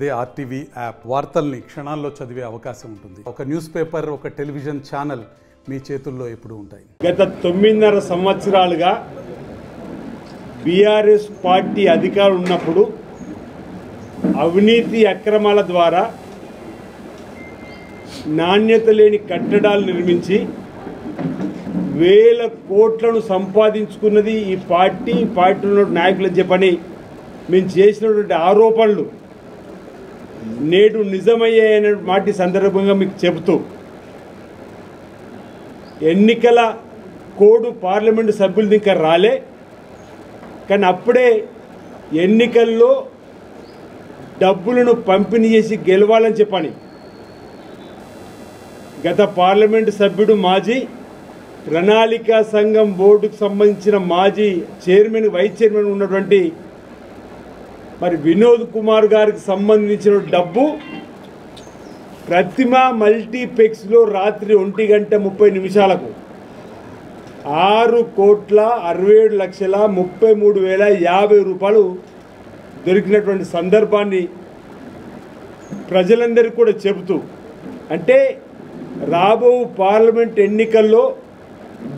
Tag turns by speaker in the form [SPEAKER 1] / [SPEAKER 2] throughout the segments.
[SPEAKER 1] అదే RTV app వార్తల్ని క్షణాల్లో చదివే అవకాశం ఉంటుంది. ఒక న్యూస్ పేపర్, ఒక టెలివిజన్ ఛానల్ మీ చేతుల్లో ఎప్పుడు ఉంటాయి.
[SPEAKER 2] గత 9.5 సంవత్సరాలుగా బీఆర్ఎస్ పార్టీ అధికారులు ఉన్నప్పుడు అవినీతి అక్రమాల ద్వారా నాణ్యత లేని కట్టడాలు నిర్మించి వేల కోట్లను సంపాదించుకున్నది ఈ పార్టీలో నాయకులని చెప్పని మేము చేసినటువంటి ఆరోపణలు నేడు నిజమయ్యాయనే మాట సందర్భంగా మీకు చెబుతూ, ఎన్నికల కోడ్ పార్లమెంటు సభ్యులది ఇంకా రాలే, కానీ అప్పుడే ఎన్నికల్లో డబ్బులను పంపిణీ చేసి గెలవాలని చెప్పని గత పార్లమెంటు సభ్యుడు మాజీ ప్రణాళికా సంఘం బోర్డుకు సంబంధించిన మాజీ చైర్మన్, వైస్ చైర్మన్ ఉన్నటువంటి మరి వినోద్ కుమార్ గారికి సంబంధించిన డబ్బు ప్రతిమ మల్టీప్లెక్స్లో రాత్రి 1:30 6,67,33,050 దొరికినటువంటి సందర్భాన్ని ప్రజలందరికీ కూడా చెబుతూ, అంటే రాబో పార్లమెంట్ ఎన్నికల్లో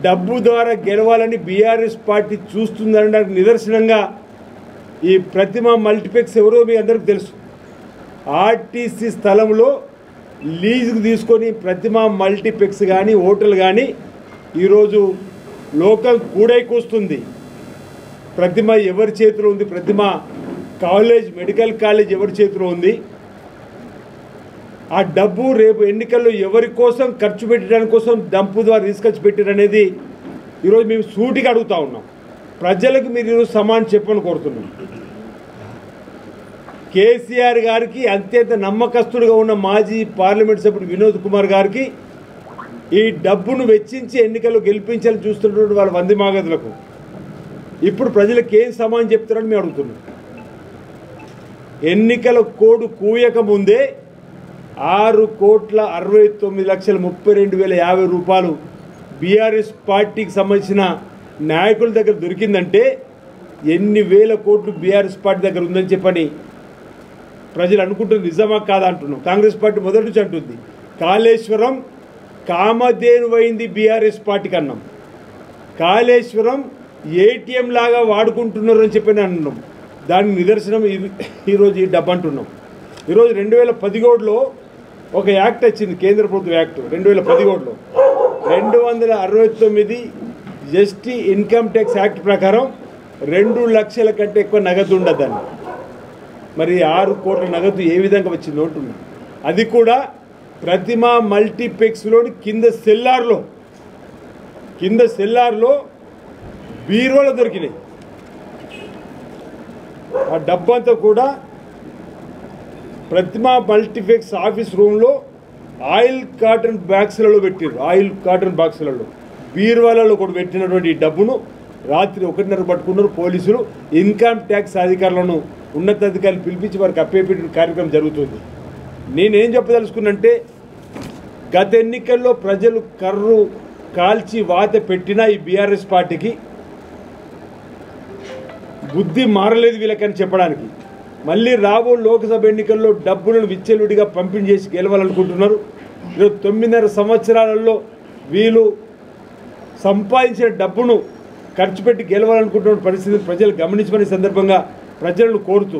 [SPEAKER 2] డబ్బు ద్వారా గెలవాలని బీఆర్ఎస్ పార్టీ చూస్తుందనడానికి నిదర్శనంగా ఈ ప్రతిమ మల్టీప్లెక్స్ ఎవరో మీ అందరికీ తెలుసు. ఆర్టీసీ స్థలంలో లీజుకు తీసుకొని ప్రతిమ మల్టీప్లెక్స్ కానీ హోటల్ కానీ ఈరోజు లోకల్ కూడైకొస్తుంది. ప్రతిమ ఎవరి చేతిలో ఉంది? ప్రతిమ కాలేజ్, మెడికల్ కాలేజ్ ఎవరి చేతిలో ఉంది? ఆ డబ్బు రేపు ఎన్నికల్లో ఎవరి కోసం ఖర్చు పెట్టడానికి కోసం డంపు ద్వారా తీసుకొచ్చి పెట్టారనేది ఈరోజు మేము సూటిగా అడుగుతూ ఉన్నాం. ప్రజలకు మీరు ఈరోజు సమానం చెప్పని కోరుతున్నాం. కేసీఆర్ గారికి అత్యంత నమ్మకస్తుడిగా ఉన్న మాజీ పార్లమెంట్ సభ్యుడు వినోద్ కుమార్ గారికి ఈ డబ్బును వెచ్చించి ఎన్నికల్లో గెలిపించాలని చూస్తున్నటువంటి వాళ్ళ వంది మాగదులకు ఇప్పుడు ప్రజలకు ఏం సమానం చెప్తారని మేము అడుగుతున్నాం. ఎన్నికల కోడ్ కూయక ముందే 6,69,32,050 రూపాయలు బీఆర్ఎస్ పార్టీకి సంబంధించిన నాయకుల దగ్గర దొరికిందంటే ఎన్ని వేల కోట్లు బీఆర్ఎస్ పార్టీ దగ్గర ఉందని చెప్పని ప్రజలు అనుకుంటుంది. నిజమా కాదా అంటున్నాం. కాంగ్రెస్ పార్టీ మొదటి నుంచి అంటుంది కాళేశ్వరం కామధేనువైంది బీఆర్ఎస్ పార్టీకి అన్నాం. కాళేశ్వరం ఏటీఎం లాగా వాడుకుంటున్నారు అని చెప్పని అన్నాం. దానికి నిదర్శనం ఈరోజు ఈ డబ్బు అంటున్నాం. ఈరోజు 2017లో ఒక యాక్ట్ వచ్చింది, కేంద్ర ప్రభుత్వ యాక్ట్ 2017లో 269 ఎస్టీ ఇన్కమ్ ట్యాక్స్ యాక్ట్ ప్రకారం 2 లక్షల కంటే ఎక్కువ నగదు ఉండదని. మరి 6 కోట్ల నగదు ఏ విధంగా వచ్చిందో అంటున్నాం. అది కూడా ప్రతిమ మల్టీప్లెక్స్లోని కింద సెల్లార్లో బీరువాలో దొరికినాయి. ఆ డబ్బంతా కూడా ప్రతిమ మల్టీప్లెక్స్ ఆఫీస్ రూమ్లో ఆయిల్ కాటన్ బాక్సులలో పెట్టారు. ఆయిల్ కాటన్ బాక్సులలో బీరువాలలో కూడా పెట్టినటువంటి డబ్బును రాత్రి 1:30 పట్టుకున్నారు పోలీసులు. ఇన్కమ్ ట్యాక్స్ అధికారులను, ఉన్నతాధికారులు పిలిపించి వారికి అప్పేపెట్టిన కార్యక్రమం జరుగుతుంది. నేనేం చెప్పదలుచుకున్నంటే, గత ఎన్నికల్లో ప్రజలు కర్రు కాల్చి వాత పెట్టినా ఈ బీఆర్ఎస్ పార్టీకి బుద్ధి మారలేదు వీళ్ళకని చెప్పడానికి. మళ్ళీ రాబో లోక్సభ ఎన్నికల్లో డబ్బులను విచ్చలవిడిగా పంపిణీ చేసి గెలవాలనుకుంటున్నారు. ఈరోజు 9.5 సంవత్సరాలలో వీళ్ళు సంపాదించిన డబ్బును ఖర్చు పెట్టి గెలవాలనుకుంటున్న పరిస్థితి ప్రజలు గమనించమని సందర్భంగా ప్రజలను కోరుతూ,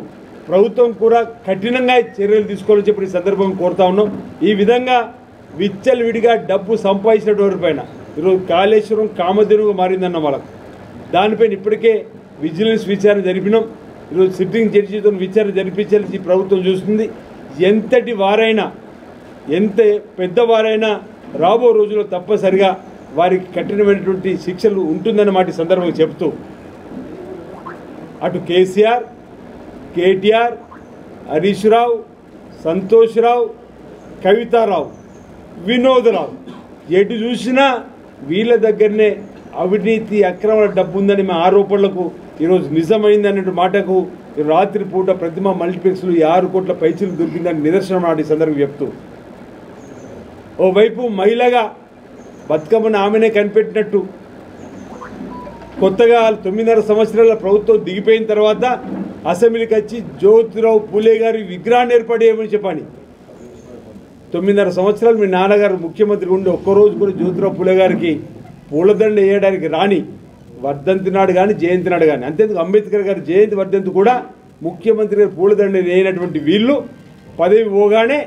[SPEAKER 2] ప్రభుత్వం కూడా కఠినంగా చర్యలు తీసుకోవాలని చెప్పి ఈ సందర్భంగా కోరుతా ఉన్నాం. ఈ విధంగా విచ్చలవిడిగా డబ్బు సంపాదించినటువంటి పైన ఈరోజు కాళేశ్వరం కామధేనుగా మారిందన్న వాళ్ళకు దానిపైన ఇప్పటికే విజిలెన్స్ విచారణ జరిపినాం. ఈరోజు సిట్టింగ్ జడ్జితో విచారణ జరిపించాలని ఈ ప్రభుత్వం చూస్తుంది. ఎంతటి వారైనా, ఎంత పెద్దవారైనా రాబో రోజుల్లో తప్పనిసరిగా వారికి కఠినమైనటువంటి శిక్షలు ఉంటుందన్నమాట ఈ సందర్భంగా చెబుతూ, అటు కేసీఆర్, కేటీఆర్, హరీష్ రావు, సంతోష్ రావు, కవితారావు, వినోద్ రావు ఎటు చూసినా వీళ్ళ దగ్గరనే అవినీతి అక్రమ డబ్బు ఉందని మా ఆరోపణలకు ఈరోజు నిజమైంది అనే మాటకు రాత్రి పూట ప్రతిమ మల్టీప్లెక్స్లు 6 కోట్ల పైచీలు దొరికిందని నిదర్శనం నాటి సందర్భంగా చెప్తూ, ఓవైపు మహిళగా బతుకమ్మను ఆమెనే కనిపెట్టినట్టు కొత్తగా 9.5 సంవత్సరాల ప్రభుత్వం దిగిపోయిన తర్వాత అసెంబ్లీకి వచ్చి జ్యోతిరావు పూలే గారి విగ్రహాన్ని ఏర్పాటు చేయమని చెప్పని. 9.5 సంవత్సరాలు మీ నాన్నగారు ముఖ్యమంత్రి ఉండి ఒక్కరోజు కూడా జ్యోతిరావు పూలే గారికి పూలదండ వేయడానికి రాని, వర్ధంతి నాడు కానీ జయంతి నాడు కానీ, అంతేందుకు అంబేద్కర్ గారి జయంతి వర్ధంతి కూడా ముఖ్యమంత్రి గారు పూలదండ వేయనటువంటి వీళ్ళు పదవి పోగానే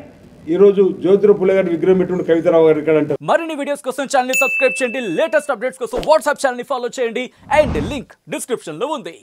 [SPEAKER 2] ఈరోజు జ్యోతిరావు పూలే గారి విగ్రహం పెట్టుకుని కవితారావు గారు ఇక్కడ అంటారు.
[SPEAKER 3] మరిన్ని వీడియోస్ కోసం ఛానల్ ని సబ్స్క్రైబ్ చేయండి, లేటెస్ట్ అప్డేట్స్ కోసం వాట్సాప్ ఛానల్ ని ఫాలో చేయండి అండ్ లింక్ డిస్క్రిప్షన్ లో ఉంది.